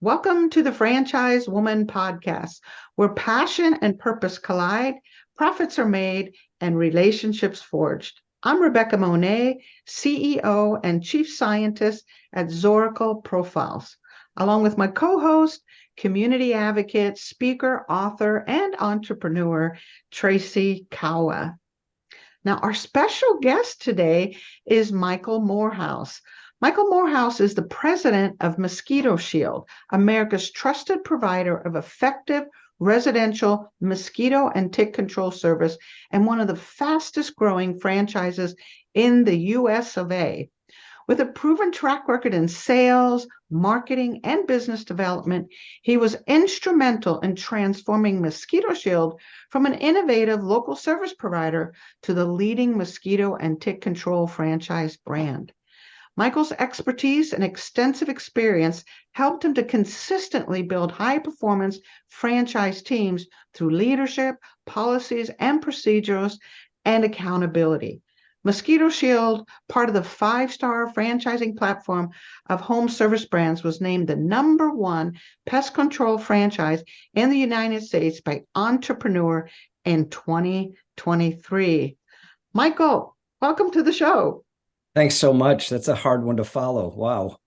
Welcome to the Franchise Woman Podcast, where passion and purpose collide, profits are made, and relationships forged. I'm Rebecca Monet, CEO and Chief Scientist at Zoracle Profiles, along with my co-host, community advocate, speaker, author, and entrepreneur, Tracy Kawa. Now, our special guest today is Michael Moorhouse. Michael Moorhouse is the president of Mosquito Shield, America's trusted provider of effective residential mosquito and tick control service, and one of the fastest growing franchises in the US of A. With a proven track record in sales, marketing, and business development, he was instrumental in transforming Mosquito Shield from an innovative local service provider to the leading mosquito and tick control franchise brand. Michael's expertise and extensive experience helped him to consistently build high-performance franchise teams through leadership, policies, and procedures, and accountability. Mosquito Shield, part of the five-star franchising platform of home service brands, was named the #1 pest control franchise in the United States by Entrepreneur in 2023. Michael, welcome to the show. Thanks so much. That's a hard one to follow. Wow.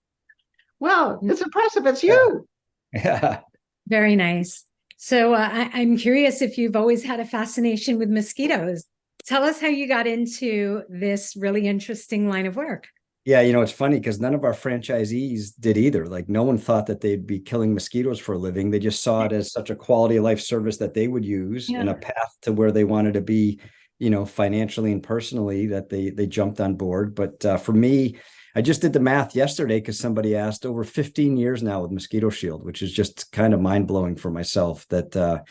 Well, it's impressive. It's you. Yeah. Very nice. So I'm curious if you've always had a fascination with mosquitoes. Tell us how you got into this really interesting line of work. Yeah, it's funny because none of our franchisees did either. Like no one thought that they'd be killing mosquitoes for a living. They just saw it as such a quality of life service that they would use and a path to where they wanted to be, financially and personally, that they jumped on board. But for me, I just did the math yesterday because somebody asked, over 15 years now with Mosquito Shield, which is just kind of mind-blowing for myself that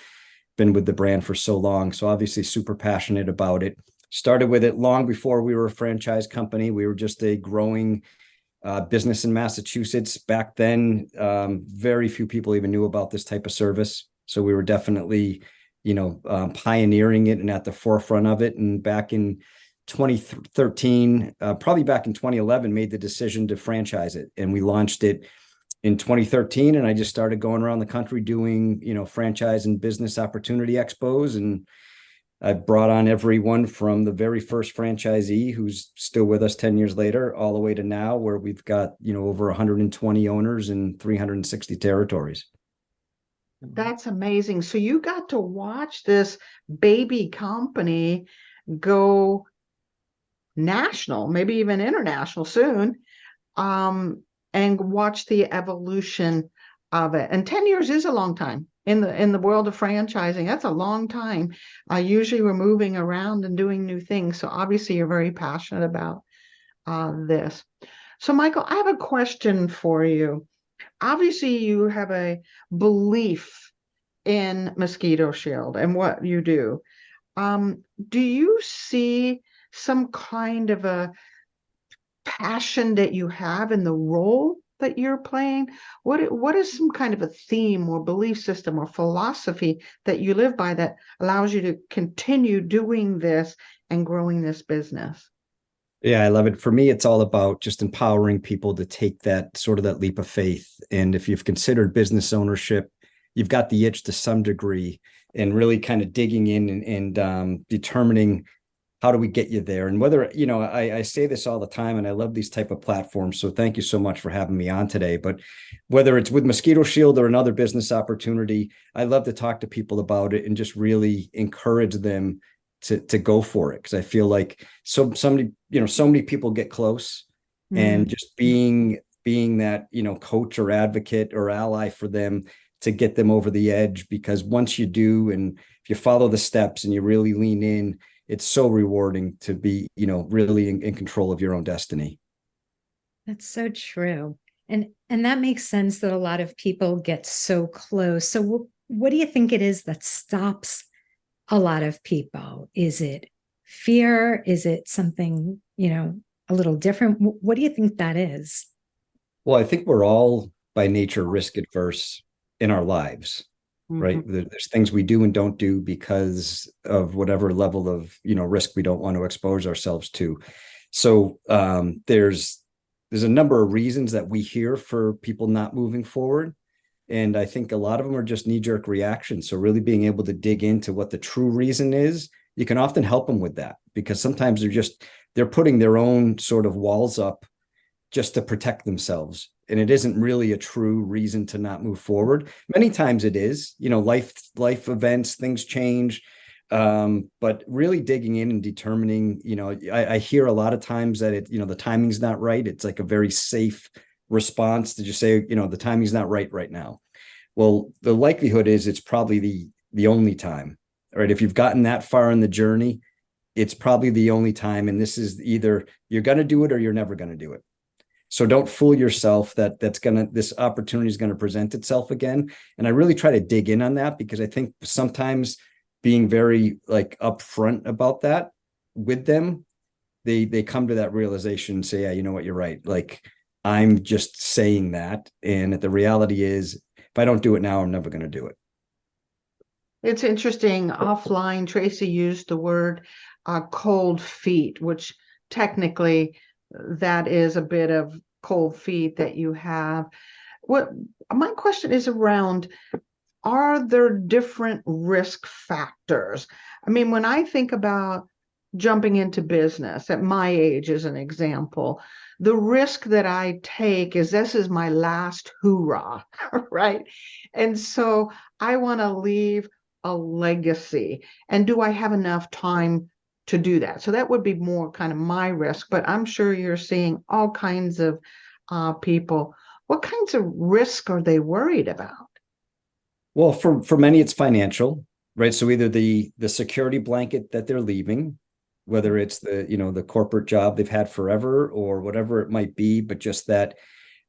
been with the brand for so long. So obviously super passionate about it. Started with it long before we were a franchise company. We were just a growing business in Massachusetts. Back then, very few people even knew about this type of service. So we were definitely, pioneering it and at the forefront of it. And back in 2013, probably back in 2011, made the decision to franchise it. And we launched it in 2013. And I just started going around the country doing, franchise and business opportunity expos. And I brought on everyone from the very first franchisee who's still with us 10 years later, all the way to now where we've got, over 120 owners in 360 territories. That's amazing. So you got to watch this baby company go national, maybe even international soon, and watch the evolution of it. And 10 years is a long time in the world of franchising. That's a long time. Usually we're moving around and doing new things. So obviously you're very passionate about this. So Michael, I have a question for you. Obviously you have a belief in Mosquito Shield and what you do. Do you see some kind of a passion that you have in the role that you're playing? What is some kind of a theme or belief system or philosophy that you live by that allows you to continue doing this and growing this business? Yeah, I love it. For me, it's all about just empowering people to take that leap of faith. And if you've considered business ownership, you've got the itch to some degree, and really kind of digging in and determining how do we get you there. And whether, I say this all the time, and I love these type of platforms. So thank you so much for having me on today. But whether it's with Mosquito Shield or another business opportunity, I love to talk to people about it and just really encourage them to go for it. Because I feel like so many people get close, and just being that, coach or advocate or ally for them to get them over the edge. Because once you do, and if you follow the steps and you really lean in, it's so rewarding to be, really in control of your own destiny. That's so true. And that makes sense that a lot of people get so close. So what do you think it is that stops a lot of people? Is it fear? Is it something, a little different? What do you think that is? Well, I think we're all by nature risk adverse in our lives, right? There's things we do and don't do because of whatever level of, risk we don't want to expose ourselves to. So there's a number of reasons that we hear for people not moving forward. And I think a lot of them are just knee-jerk reactions. So really being able to dig into what the true reason is, you can often help them with that, because sometimes they're putting their own sort of walls up just to protect themselves. And it isn't really a true reason to not move forward. Many times it is, life events, things change. But really digging in and determining, I hear a lot of times that the timing's not right. It's like a very safe response to just say, the timing's not right now. Well, the likelihood is it's probably the only time, right? If you've gotten that far in the journey, it's probably the only time. And this is either you're going to do it or you're never going to do it. So don't fool yourself that this opportunity is going to present itself again. And I really try to dig in on that, because I think sometimes being very like upfront about that with them, they come to that realization and say, yeah, you know what, you're right. Like, I'm just saying that. And the reality is, if I don't do it now, I'm never going to do it. It's interesting. Offline, Tracy used the word cold feet, which technically that is a bit of cold feet that you have. What my question is around, are there different risk factors? I mean, when I think about jumping into business at my age, as an example, the risk that I take is this is my last hoorah, right? And so I want to leave a legacy. And do I have enough time to do that? So that would be more kind of my risk, but I'm sure you're seeing all kinds of people. What kinds of risk are they worried about? Well, for many, it's financial, right? So either the security blanket that they're leaving, whether it's the corporate job they've had forever or whatever it might be, but just that,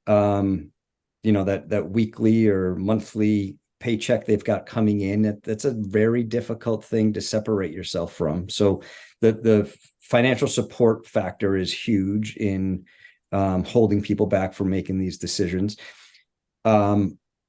that weekly or monthly paycheck they've got coming in, that's a very difficult thing to separate yourself from. So the financial support factor is huge in holding people back from making these decisions.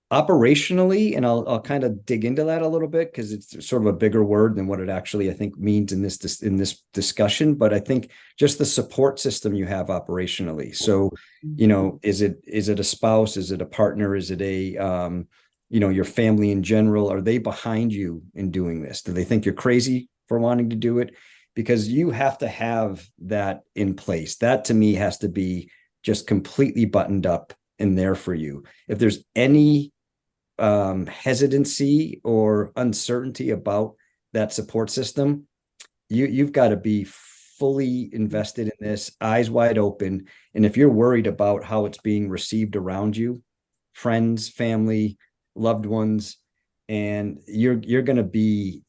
Operationally, and I'll kind of dig into that a little bit, because it's sort of a bigger word than what it actually, I think, means in this discussion. But I think just the support system you have operationally. So, is it a spouse? Is it a partner? Is it your family in general? Are they behind you in doing this? Do they think you're crazy for wanting to do it? Because you have to have that in place. That to me has to be just completely buttoned up and there for you. If there's any hesitancy or uncertainty about that support system, you've got to be fully invested in this, eyes wide open. And if you're worried about how it's being received around you, friends, family, loved ones, and you're going to be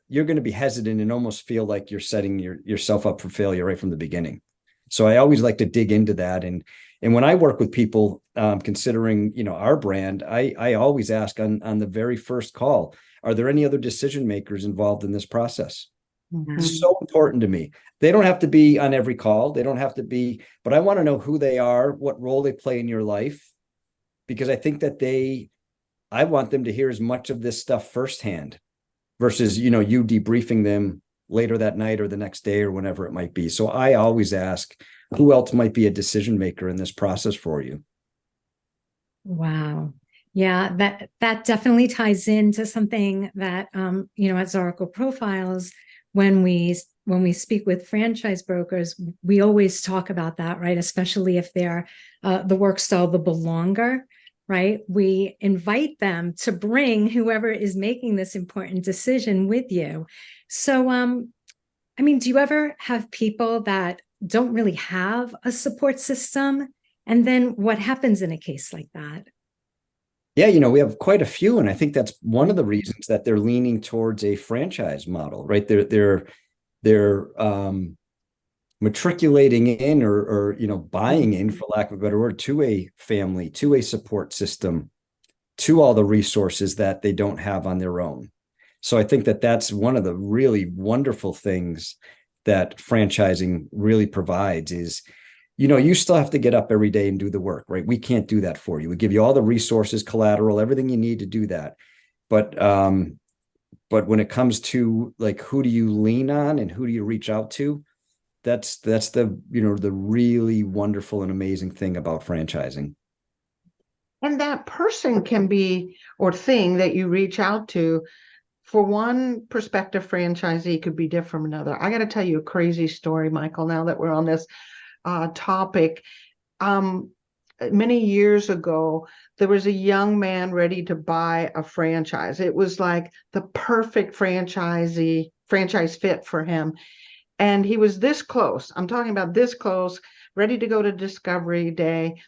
hesitant and almost feel like you're setting yourself up for failure right from the beginning. So I always like to dig into that. And when I work with people, considering, our brand, I always ask on the very first call, are there any other decision makers involved in this process? Mm-hmm. It's so important to me. They don't have to be on every call. They don't have to be, but I want to know who they are, what role they play in your life, because I think that I want them to hear as much of this stuff firsthand versus, you debriefing them later that night or the next day or whenever it might be. So I always ask, who else might be a decision maker in this process for you? Wow. Yeah, that definitely ties into something that, at Oracle Profiles, when we speak with franchise brokers, we always talk about that, right? Especially if they're the work style, the belonger, right? We invite them to bring whoever is making this important decision with you. So, do you ever have people that don't really have a support system? And then what happens in a case like that? Yeah, we have quite a few, and I think that's one of the reasons that they're leaning towards a franchise model, right? They're matriculating in or buying in, for lack of a better word, to a family, to a support system, to all the resources that they don't have on their own. So I think that that's one of the really wonderful things that franchising really provides is, you still have to get up every day and do the work, right? We can't do that for you. We give you all the resources, collateral, everything you need to do that. But when it comes to like, who do you lean on and who do you reach out to? That's the really wonderful and amazing thing about franchising. And that person can be, or thing that you reach out to, for one prospective franchisee could be different from another. I got to tell you a crazy story, Michael, now that we're on this topic. Um, Many years ago, there was a young man ready to buy a franchise. It was like the perfect franchise fit for him. And he was this close. I'm talking about this close, ready to go to Discovery Day.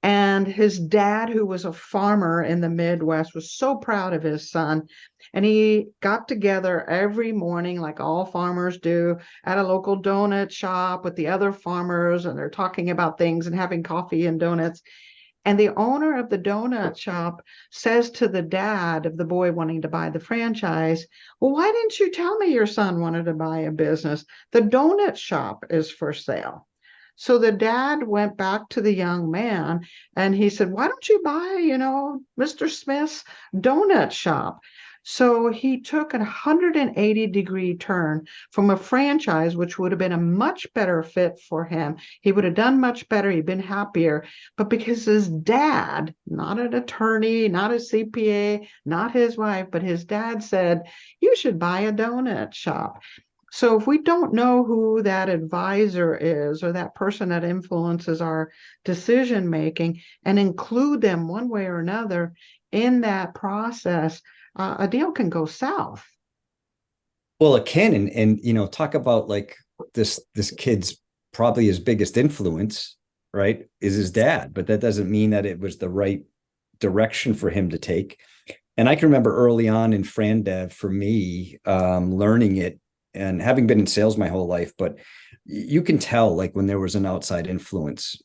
And his dad, who was a farmer in the Midwest, was so proud of his son. And he got together every morning, like all farmers do, at a local donut shop with the other farmers, and they're talking about things and having coffee and donuts. And the owner of the donut shop says to the dad of the boy wanting to buy the franchise, "Well, why didn't you tell me your son wanted to buy a business? The donut shop is for sale." So the dad went back to the young man and he said, "Why don't you buy, Mr. Smith's donut shop?" So he took a 180-degree turn from a franchise, which would have been a much better fit for him. He would have done much better. He'd been happier. But because his dad, not an attorney, not a CPA, not his wife, but his dad said, "You should buy a donut shop." So if we don't know who that advisor is or that person that influences our decision making and include them one way or another in that process, a deal can go south. Well, it can, and talk about like this kid's probably his biggest influence, right, is his dad, but that doesn't mean that it was the right direction for him to take. And I can remember early on in FranDev, for me, learning it and having been in sales my whole life, but you can tell like when there was an outside influence,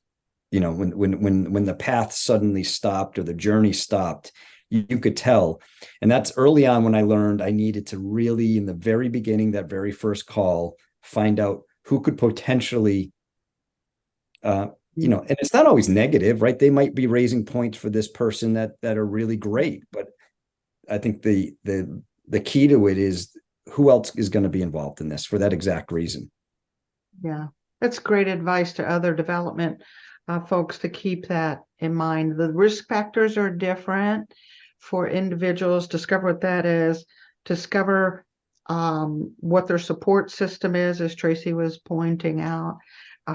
when the path suddenly stopped or the journey stopped, you could tell. And that's early on when I learned I needed to really, in the very beginning, that very first call, find out who could potentially, and it's not always negative, right? They might be raising points for this person that are really great, but I think the key to it is who else is going to be involved in this for that exact reason. Yeah, that's great advice to other development folks to keep that in mind. The risk factors are different for individuals. Discover what that is. Discover what their support system is, as Tracy was pointing out.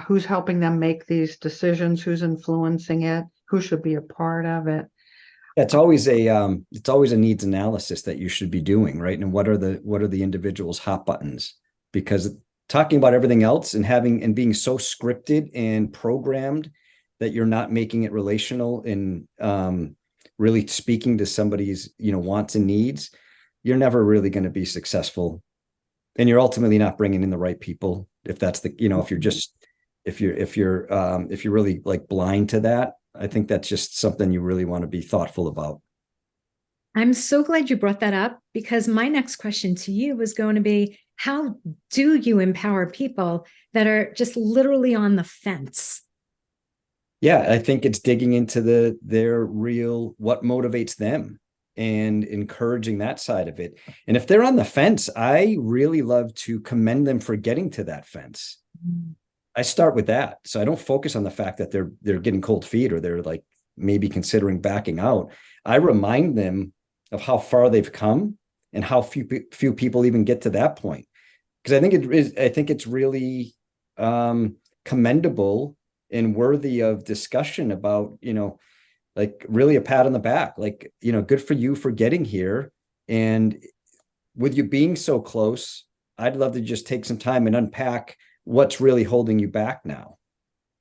Who's helping them make these decisions? Who's influencing it? Who should be a part of it? It's always a needs analysis that you should be doing, right? And what are the individual's hot buttons? Because talking about everything else and being so scripted and programmed that you're not making it relational and really speaking to somebody's wants and needs, you're never really going to be successful, and you're ultimately not bringing in the right people. If that's if you're really like blind to that, I think that's just something you really want to be thoughtful about. I'm so glad you brought that up, because my next question to you was going to be, how do you empower people that are just literally on the fence? Yeah, I think it's digging into their real, what motivates them, and encouraging that side of it. And if they're on the fence, I really love to commend them for getting to that fence. I start with that. So I don't focus on the fact that they're getting cold feet or they're like maybe considering backing out. I remind them of how far they've come and how few people even get to that point. Because I think it's really commendable and worthy of discussion about, like really a pat on the back, like, good for you for getting here. And with you being so close, I'd love to just take some time and unpack what's really holding you back now.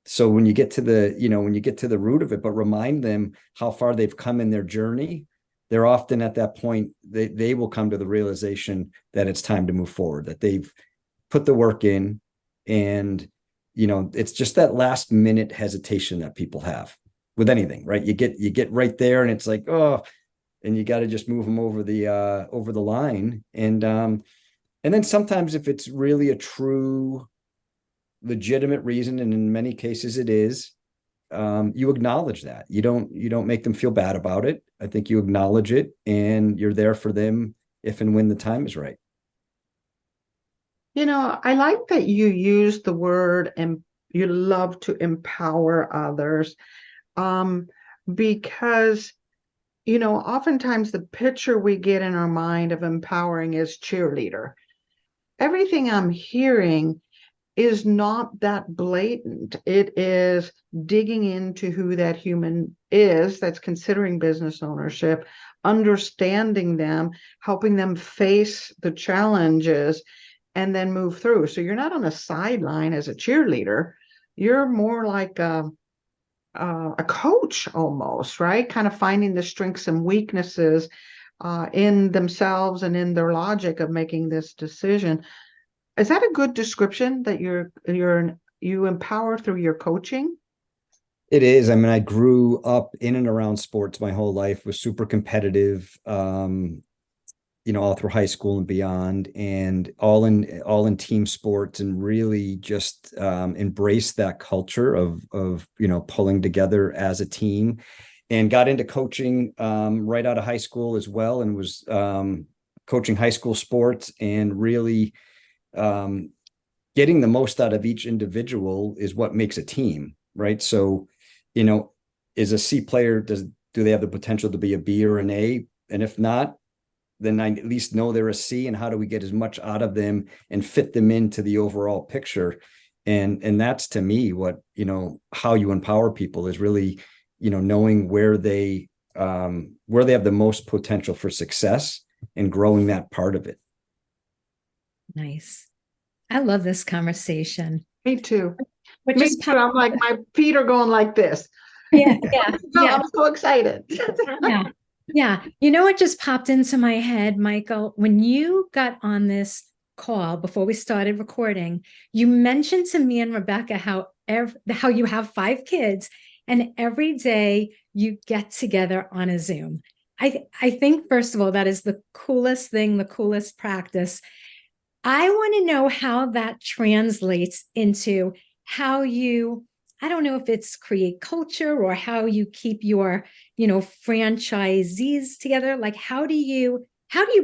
So when you get to the root of it, but remind them how far they've come in their journey, they're often at that point, they will come to the realization that it's time to move forward, that they've put the work in. And, it's just that last minute hesitation that people have with anything, right? You get right there and it's like, oh, and you got to just move them over the line. And then sometimes if it's really a true legitimate reason, and in many cases it is, you acknowledge that. You don't make them feel bad about it. I think you acknowledge it and you're there for them if and when the time is right. I like that you use the word, and you love to empower others. because, you know, oftentimes the picture we get in our mind of empowering is cheerleader. Everything I'm hearing is not that blatant. It is digging into who that human is that's considering business ownership, understanding them, helping them face the challenges, and then move through. So you're not on a sideline as a cheerleader. You're more like a coach almost, right? Kind of finding the strengths and weaknesses in themselves and in their logic of making this decision. Is that a good description that you empower through your coaching? It is. I mean, I grew up in and around sports my whole life, was super competitive, all through high school and beyond, and all in team sports, and really just embraced that culture of pulling together as a team, and got into coaching right out of high school as well, and was coaching high school sports, and really getting the most out of each individual is what makes a team, right? So, is a C player, do they have the potential to be a B or an A? And if not, then I at least know they're a C, and how do we get as much out of them and fit them into the overall picture? And that's, to me, what, how you empower people is really, knowing where they have the most potential for success and growing that part of it. Nice. I love this conversation. Me too. Me too. I'm like, my feet are going like this. Yeah. I'm so excited. Yeah. You know what just popped into my head, Michael? When you got on this call before we started recording, you mentioned to me and Rebecca how you have 5 kids, and every day you get together on a Zoom. I think, first of all, that is the coolest thing, the coolest practice. I want to know how that translates into how you, I don't know if it's create culture or how you keep your, franchisees together. Like, how do you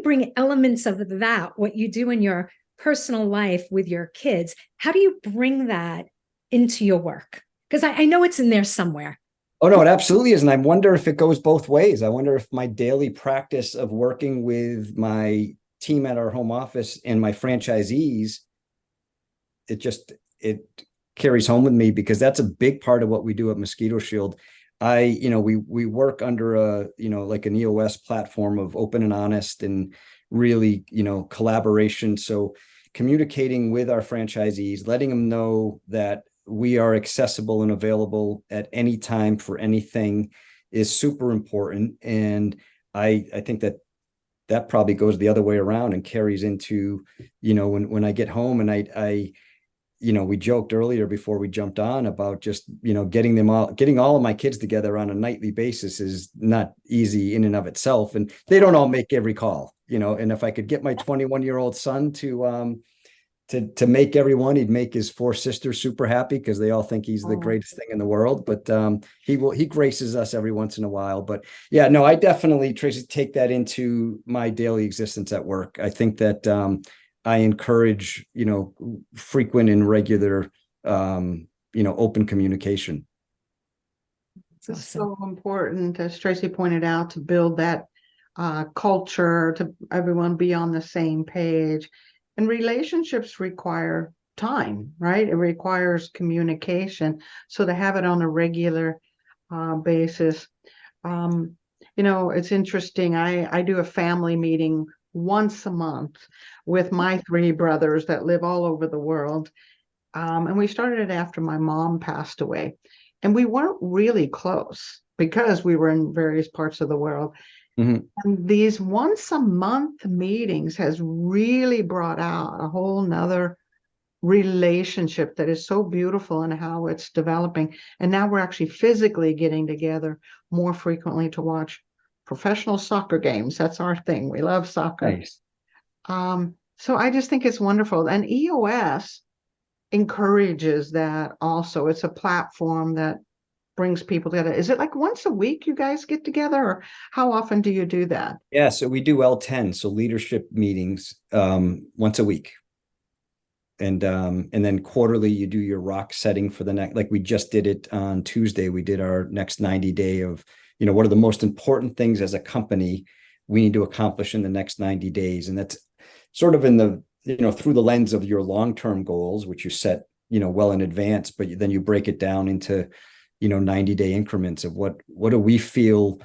bring elements of that, what you do in your personal life with your kids, how do you bring that into your work? Because I know it's in there somewhere. Oh, no, it absolutely is. And I wonder if it goes both ways. I wonder if my daily practice of working with my team at our home office and my franchisees, it carries home with me, because that's a big part of what we do at Mosquito Shield. We work under like an EOS platform of open and honest, and really, collaboration. So communicating with our franchisees, letting them know that we are accessible and available at any time for anything, is super important. And I think that probably goes the other way around and carries into, when I get home, and I we joked earlier before we jumped on about just, getting all of my kids together on a nightly basis is not easy in and of itself. And they don't all make every call, and if I could get my 21-year-old son to make everyone, he'd make his 4 sisters super happy, because they all think he's the greatest thing in the world. But he graces us every once in a while. But yeah, no, I definitely, Tracy, take that into my daily existence at work. I think that I encourage, frequent and regular, open communication. It's awesome. So important, as Tracy pointed out, to build that culture, to everyone be on the same page. And relationships require time, right? It requires communication. So to have it on a regular basis, it's interesting. I do a family meeting once a month with my 3 brothers that live all over the world. And we started it after my mom passed away. And we weren't really close because we were in various parts of the world. Mm-hmm. And these once a month meetings has really brought out a whole nother relationship that is so beautiful, and how it's developing. And now we're actually physically getting together more frequently to watch professional soccer games. That's our thing. We love soccer. Nice. So I just think it's wonderful. And EOS encourages that also. It's a platform that brings people together. Is it like once a week you guys get together, or how often do you do that? Yeah, so we do L10, so leadership meetings, once a week. And then quarterly you do your rock setting for the next, like we just did it on Tuesday. We did our next 90-day of what are the most important things as a company we need to accomplish in the next 90 days. And that's sort of in the, through the lens of your long-term goals, which you set, well in advance, but then you break it down into, 90-day increments of what do we feel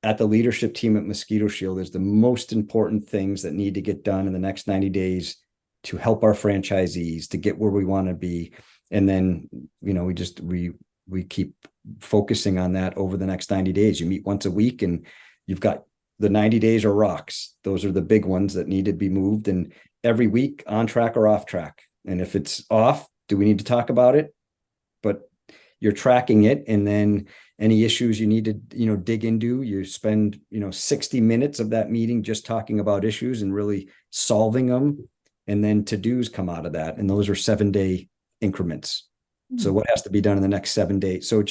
at the leadership team at Mosquito Shield is the most important things that need to get done in the next 90 days to help our franchisees to get where we want to be. And then, we keep focusing on that over the next 90 days. You meet once a week and you've got the 90 days or rocks. Those are the big ones that need to be moved. And every week, on track or off track. And if it's off, do we need to talk about it? But you're tracking it. And then any issues you need to, dig into, you spend, 60 minutes of that meeting just talking about issues and really solving them. And then to-dos come out of that. And those are 7-day increments. So what has to be done in the next 7 days? So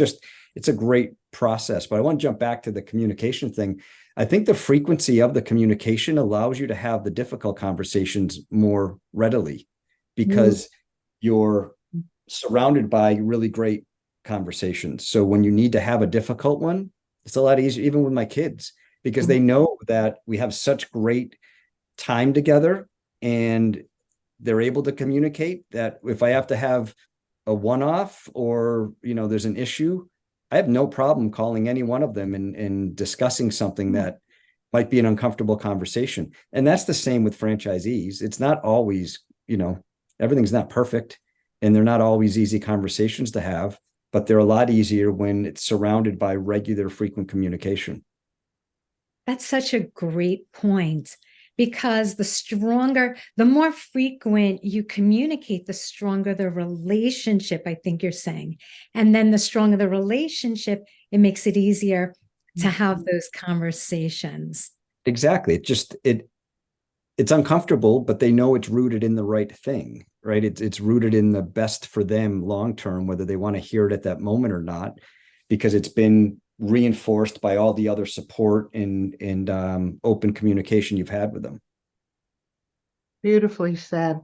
it's a great process. But I want to jump back to the communication thing. I think the frequency of the communication allows you to have the difficult conversations more readily because you're surrounded by really great conversations. So when you need to have a difficult one, it's a lot easier, even with my kids, because they know that we have such great time together and they're able to communicate that if I have to have a one-off or, there's an issue, I have no problem calling any one of them and discussing something that might be an uncomfortable conversation. And that's the same with franchisees. It's not always, everything's not perfect and they're not always easy conversations to have, but they're a lot easier when it's surrounded by regular, frequent communication. That's such a great point. Because the more frequent you communicate, the stronger the relationship, I think you're saying. And then the stronger the relationship, it makes it easier to have those conversations. Exactly. It's uncomfortable, but they know it's rooted in the right thing, right? It's rooted in the best for them long-term, whether they want to hear it at that moment or not, because it's been reinforced by all the other support and open communication you've had with them. Beautifully said.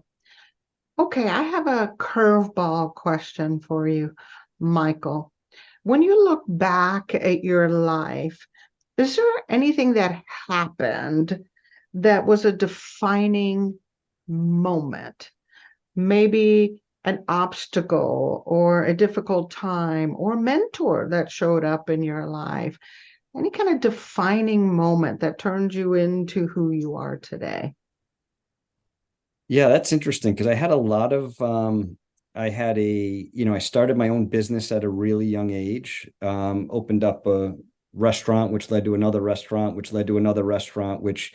Okay, I have a curveball question for you, Michael. When you look back at your life, is there anything that happened that was a defining moment? Maybe an obstacle or a difficult time or mentor that showed up in your life, any kind of defining moment that turned you into who you are today? Yeah, that's interesting because I had a lot of, I started my own business at a really young age, opened up a restaurant, which led to another restaurant, which led to another restaurant, which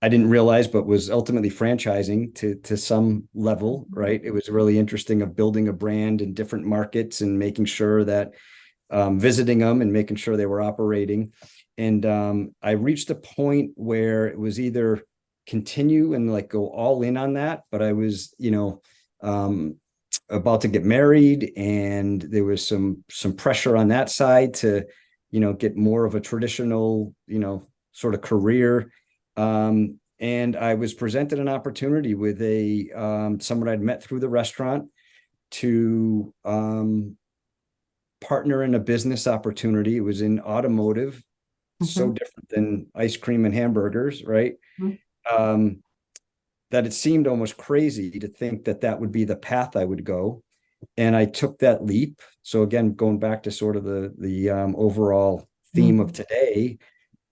I didn't realize, but was ultimately franchising to some level, right? It was really interesting of building a brand in different markets and making sure that visiting them and making sure they were operating. And I reached a point where it was either continue and like go all in on that, but I was, about to get married and there was some pressure on that side to, get more of a traditional, sort of career. And I was presented an opportunity with someone I'd met through the restaurant to partner in a business opportunity. It was in automotive, so different than ice cream and hamburgers, right? That it seemed almost crazy to think that would be the path I would go. And I took that leap. So again, going back to sort of the overall theme of today,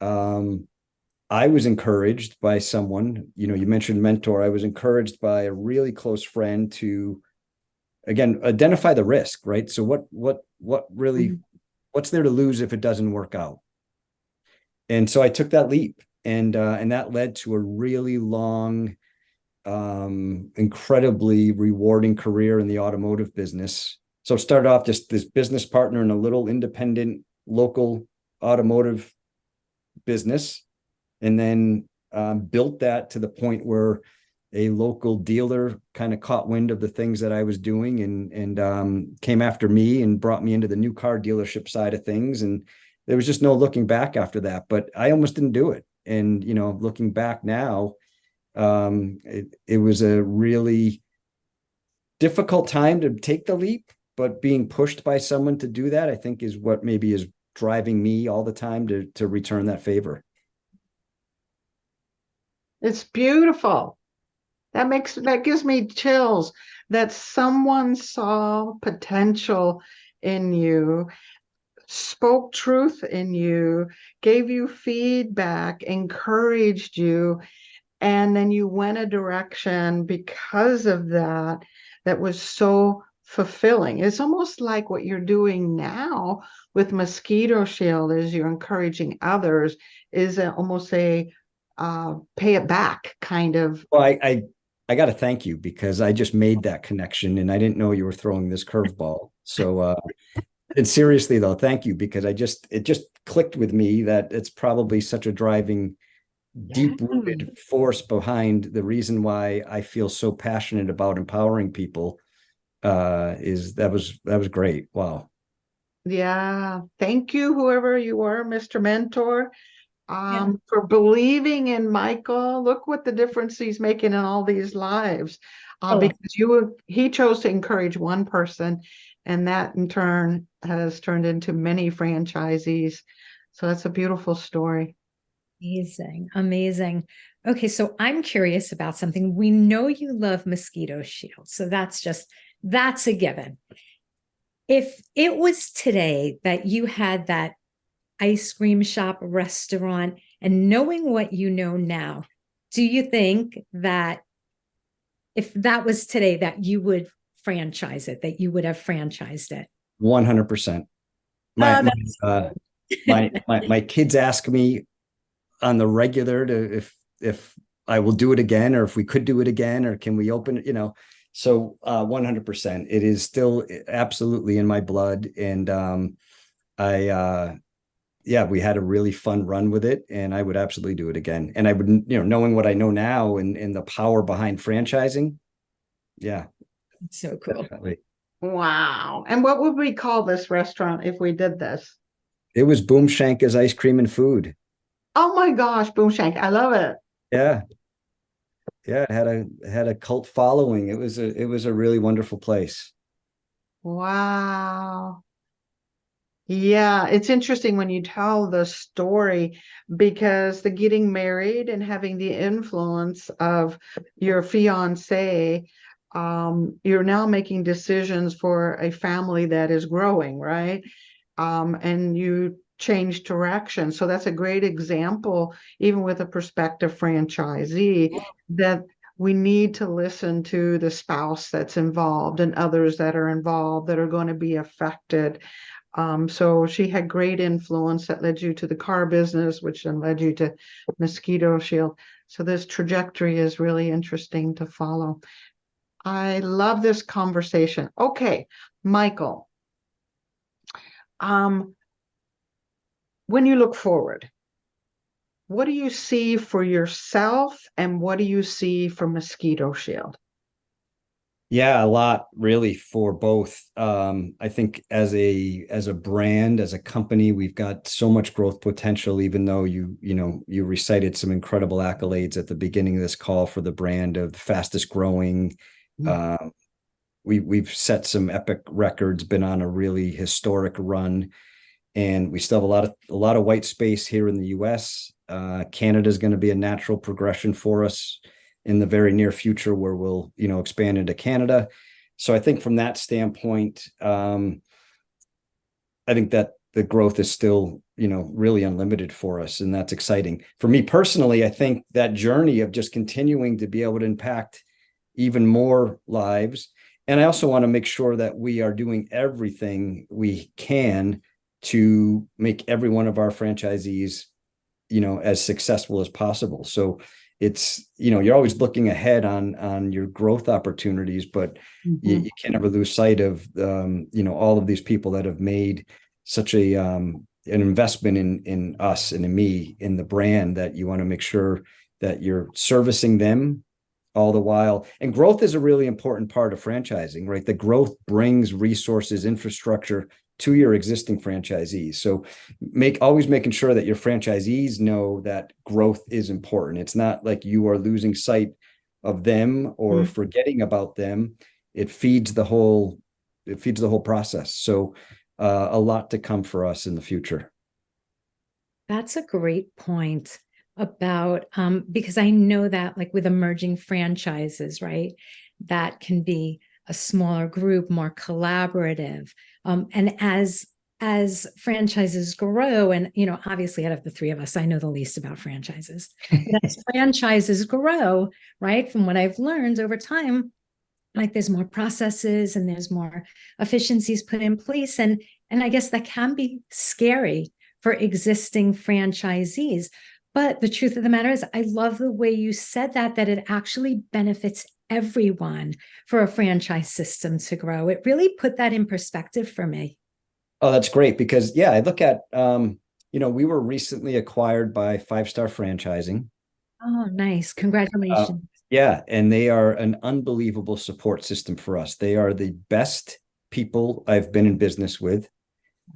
I was encouraged by someone, you mentioned mentor. I was encouraged by a really close friend to, again, identify the risk, right? So what really, what's there to lose if it doesn't work out? And so I took that leap and that led to a really long, incredibly rewarding career in the automotive business. So started off just this business partner in a little independent local automotive business, and then built that to the point where a local dealer kind of caught wind of the things that I was doing and came after me and brought me into the new car dealership side of things. And there was just no looking back after that, but I almost didn't do it. And, looking back now, it was a really difficult time to take the leap, but being pushed by someone to do that, I think is what maybe is driving me all the time to return that favor. It's beautiful. That gives me chills that someone saw potential in you, spoke truth in you, gave you feedback, encouraged you, and then you went a direction because of that that was so fulfilling. It's almost like what you're doing now with Mosquito Shield is you're encouraging others, is almost a pay it back kind of. Well, I got to thank you because I just made that connection and I didn't know you were throwing this curveball. So, and seriously though, thank you because it just clicked with me that it's probably such a driving, deep-rooted force behind the reason why I feel so passionate about empowering people. Is that was great. Wow. Yeah. Thank you, whoever you were, Mr. Mentor. Yeah. For believing in Michael. Look what the difference he's making in all these lives. Because he chose to encourage one person, and that in turn has turned into many franchisees. So that's a beautiful story. Amazing. Amazing. Okay, so I'm curious about something. We know you love Mosquito Shield, so that's a given. If it was today that you had that ice cream shop, restaurant, and knowing what you know now, do you think that if that was today that you would franchise it, that you would have franchised it? 100%. My kids ask me on the regular if I will do it again, or if we could do it again, or can we open it, so 100%. It is still absolutely in my blood. And we had a really fun run with it, and I would absolutely do it again. And I would, knowing what I know now and the power behind franchising. Yeah. So cool. Definitely. Wow. And what would we call this restaurant if we did this? It was Boom Shank's Ice Cream and Food. Oh my gosh, Boom Shank. I love it. Yeah. Yeah, it had a cult following. It was a really wonderful place. Wow. Yeah, it's interesting when you tell the story because the getting married and having the influence of your fiance, you're now making decisions for a family that is growing, right? And you change direction. So that's a great example, even with a prospective franchisee, that we need to listen to the spouse that's involved and others that are involved that are going to be affected. So she had great influence that led you to the car business, which then led you to Mosquito Shield. So this trajectory is really interesting to follow. I love this conversation. Okay, Michael, when you look forward, what do you see for yourself and what do you see for Mosquito Shield? Yeah, a lot really for both. I think as a brand, as a company, we've got so much growth potential, even though you recited some incredible accolades at the beginning of this call for the brand of the fastest growing. We've set some epic records, been on a really historic run, and we still have a lot of white space here in the US. Canada is going to be a natural progression for us in the very near future, where we'll expand into Canada. So I think from that standpoint, I think that the growth is still really unlimited for us, and that's exciting. For me personally, I think that journey of just continuing to be able to impact even more lives, and I also want to make sure that we are doing everything we can to make every one of our franchisees as successful as possible. So it's you're always looking ahead on your growth opportunities, but you can't ever lose sight of all of these people that have made such an investment in us and in me, in the brand, that you want to make sure that you're servicing them all the while. And growth is a really important part of franchising, right? The growth brings resources, infrastructure to your existing franchisees. So always making sure that your franchisees know that growth is important. It's not like you are losing sight of them or forgetting about them. It feeds the whole process. So a lot to come for us in the future. That's a great point about because I know that like with emerging franchises, right? That can be a smaller group, more collaborative. And as franchises grow, and obviously out of the three of us, I know the least about franchises. But as franchises grow, right, from what I've learned over time, like there's more processes and there's more efficiencies put in place. And I guess that can be scary for existing franchisees. But the truth of the matter is, I love the way you said that it actually benefits everyone for a franchise system to grow. It really put that in perspective for me. Oh, that's great because I look at, we were recently acquired by 5-Star Franchising. Oh, nice. Congratulations. Yeah, and they are an unbelievable support system for us. They are the best people I've been in business with.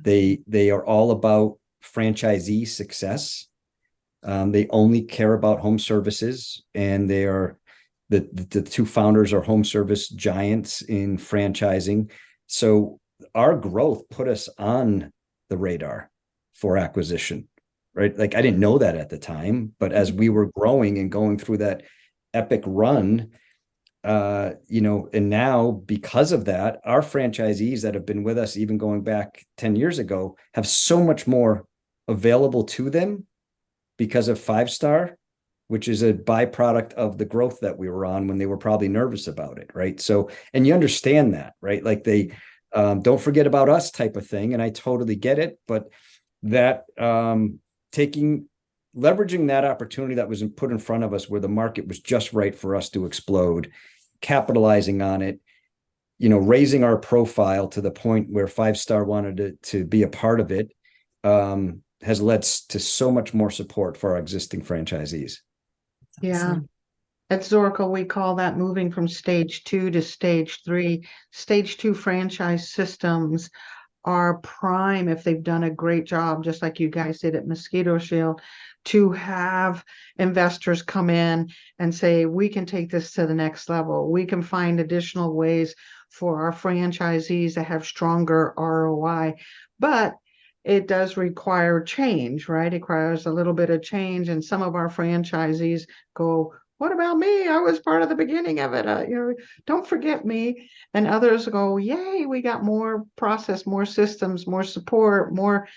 They are all about franchisee success. They only care about home services, and they are the two founders are home service giants in franchising. So our growth put us on the radar for acquisition, right? Like I didn't know that at the time, but as we were growing and going through that epic run, and now because of that, our franchisees that have been with us, even going back 10 years ago, have so much more available to them because of 5-Star, which is a byproduct of the growth that we were on when they were probably nervous about it. Right. So, and you understand that, right? Like they, don't forget about us type of thing. And I totally get it, but that, leveraging that opportunity that was put in front of us where the market was just right for us to explode, capitalizing on it, raising our profile to the point where 5-Star wanted to be a part of it, has led to so much more support for our existing franchisees. Yeah. At Zorka, we call that moving from stage 2 to stage 3. Stage 2 franchise systems are prime if they've done a great job, just like you guys did at Mosquito Shield, to have investors come in and say, we can take this to the next level. We can find additional ways for our franchisees to have stronger ROI. But it does require change, right? It requires a little bit of change. And some of our franchisees go, what about me? I was part of the beginning of it. Don't forget me. And others go, yay, we got more process, more systems, more support, more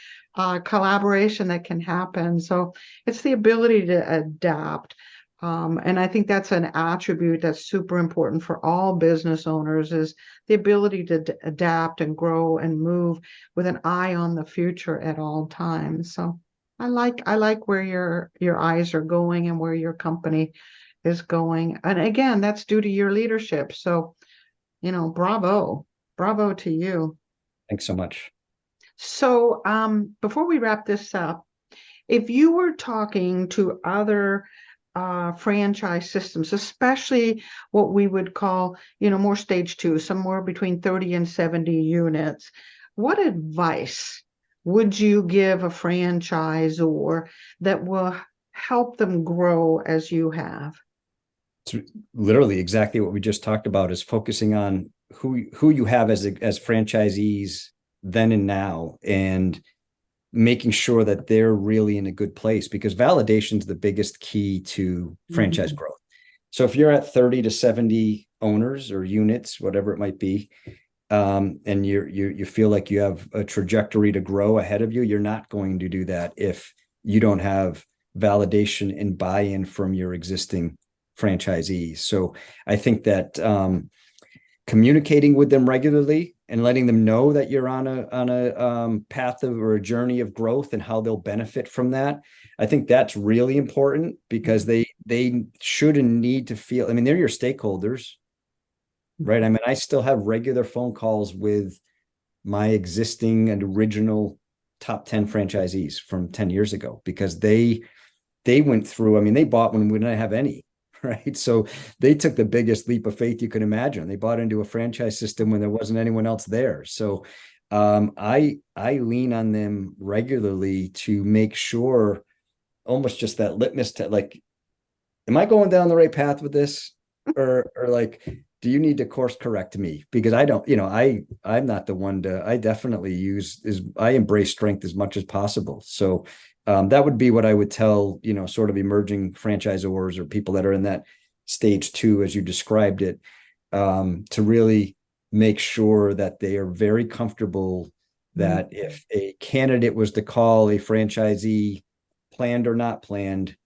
collaboration that can happen. So it's the ability to adapt. And I think that's an attribute that's super important for all business owners, is the ability to adapt and grow and move with an eye on the future at all times. So I like where your eyes are going and where your company is going. And again, that's due to your leadership. So, bravo to you. Thanks so much. So, before we wrap this up, if you were talking to other franchise systems, especially what we would call, more stage 2, somewhere between 30 and 70 units, what advice would you give a franchisor that will help them grow as you have? It's literally exactly what we just talked about, is focusing on who you have as franchisees then and now, and making sure that they're really in a good place, because validation is the biggest key to franchise growth. So if you're at 30 to 70 owners or units, whatever it might be, and you feel like you have a trajectory to grow ahead of you, you're not going to do that if you don't have validation and buy-in from your existing franchisees. So I think that communicating with them regularly and letting them know that you're on a path of, or a journey of growth, and how they'll benefit from that. I think that's really important, because they should and need to feel, I mean, they're your stakeholders, right? I mean, I still have regular phone calls with my existing and original top 10 franchisees from 10 years ago, because they went through, I mean, they bought when we didn't have any, right? So they took the biggest leap of faith you could imagine. They bought into a franchise system when there wasn't anyone else there. So I lean on them regularly to make sure, almost just that litmus test, like, am I going down the right path with this? Or like, do you need to course correct me? Because I don't, I'm not the one I definitely I embrace strength as much as possible. So that would be what I would tell, sort of emerging franchisors or people that are in that stage 2, as you described it, to really make sure that they are very comfortable that if a candidate was to call a franchisee, planned or not planned,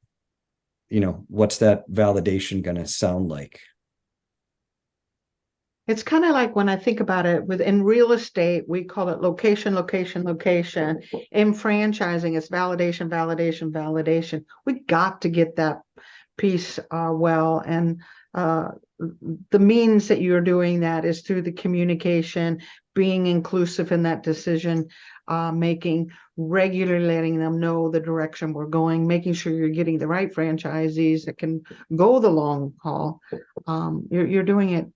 what's that validation going to sound like? It's kind of like when I think about it within real estate, we call it location, location, location. In franchising, it's validation, validation, validation. We got to get that piece well. And the means that you're doing that is through the communication, being inclusive in that decision making, regularly letting them know the direction we're going, making sure you're getting the right franchisees that can go the long haul. You're doing it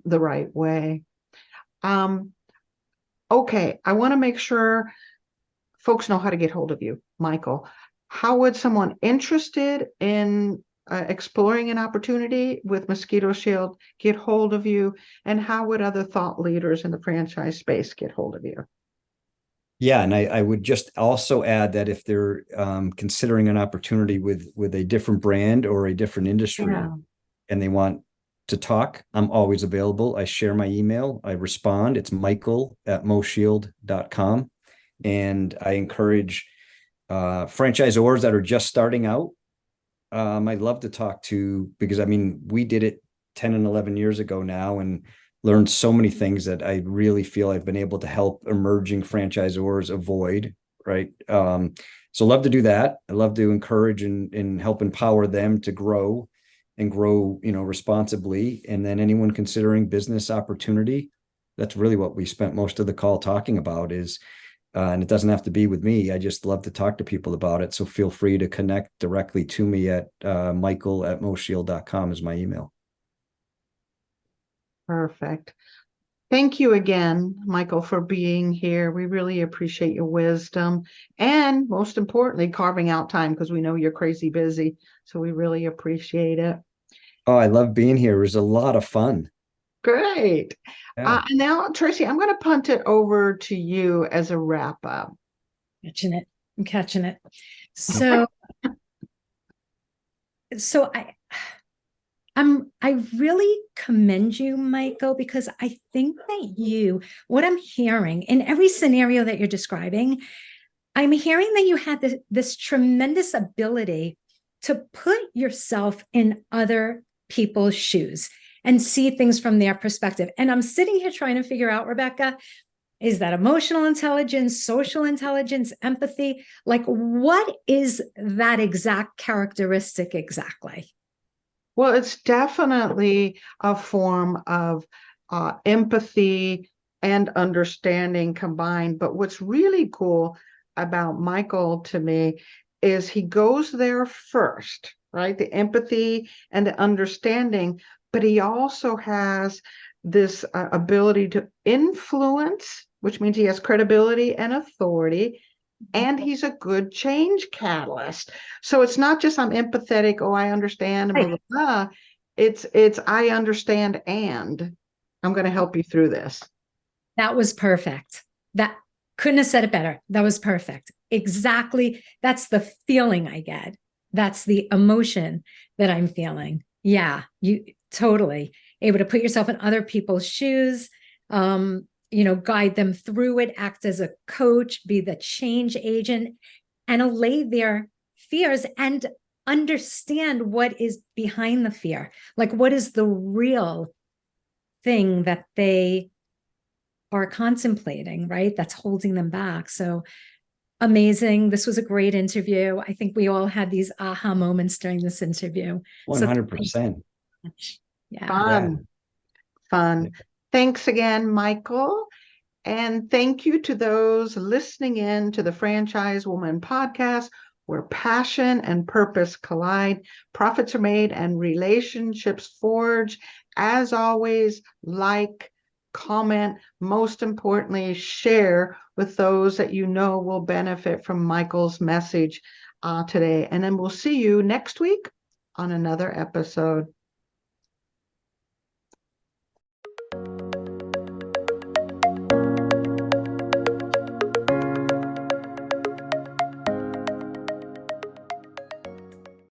the right way. Okay, I want to make sure folks know how to get hold of you, Michael. How would someone interested in exploring an opportunity with Mosquito Shield get hold of you? And how would other thought leaders in the franchise space get hold of you? Yeah, and I would just also add that if they're considering an opportunity with a different brand or a different industry, and they want to talk, I'm always available. I share my email. I respond. It's michael@moshield.com. And I encourage franchisors that are just starting out. I'd love to talk to, because we did it 10 and 11 years ago now and learned so many things that I really feel I've been able to help emerging franchisors avoid. Right. So love to do that. I love to encourage and help empower them to grow responsibly. And then anyone considering business opportunity, that's really what we spent most of the call talking about is, and it doesn't have to be with me. I just love to talk to people about it. So feel free to connect directly to me at michael@moshield.com is my email. Perfect. Thank you again, Michael, for being here. We really appreciate your wisdom and most importantly, carving out time because we know you're crazy busy. So we really appreciate it. Oh, I love being here. It was a lot of fun. Great. Yeah. And now, Tracy, I'm going to punt it over to you as a wrap up. I'm catching it. So, I really commend you, Michael, because I think that what I'm hearing in every scenario that you're describing, I'm hearing that you had this tremendous ability to put yourself in other people's shoes and see things from their perspective. And I'm sitting here trying to figure out, Rebecca, is that emotional intelligence, social intelligence, empathy? Like, what is that exact characteristic exactly? Well, it's definitely a form of empathy and understanding combined. But what's really cool about Michael to me is he goes there first, right? The empathy and the understanding, but he also has this ability to influence, which means he has credibility and authority. And he's a good change catalyst. So it's not just I'm empathetic, oh, I understand, blah, blah, blah. It's I understand and I'm going to help you through this. That was perfect. That couldn't have said it better. That was perfect. Exactly. That's the feeling I get. That's the emotion that I'm feeling. Yeah, you totally able to put yourself in other people's shoes. Guide them through it, act as a coach, be the change agent, and allay their fears and understand what is behind the fear. Like, what is the real thing that they are contemplating, right? That's holding them back. So amazing. This was a great interview. I think we all had these aha moments during this interview. 100%. Yeah. Fun. Thanks again, Michael. And thank you to those listening in to the Franchise Woman podcast, where passion and purpose collide, profits are made, and relationships forge. As always, like, comment, most importantly, share with those that you know will benefit from Michael's message today. And then we'll see you next week on another episode.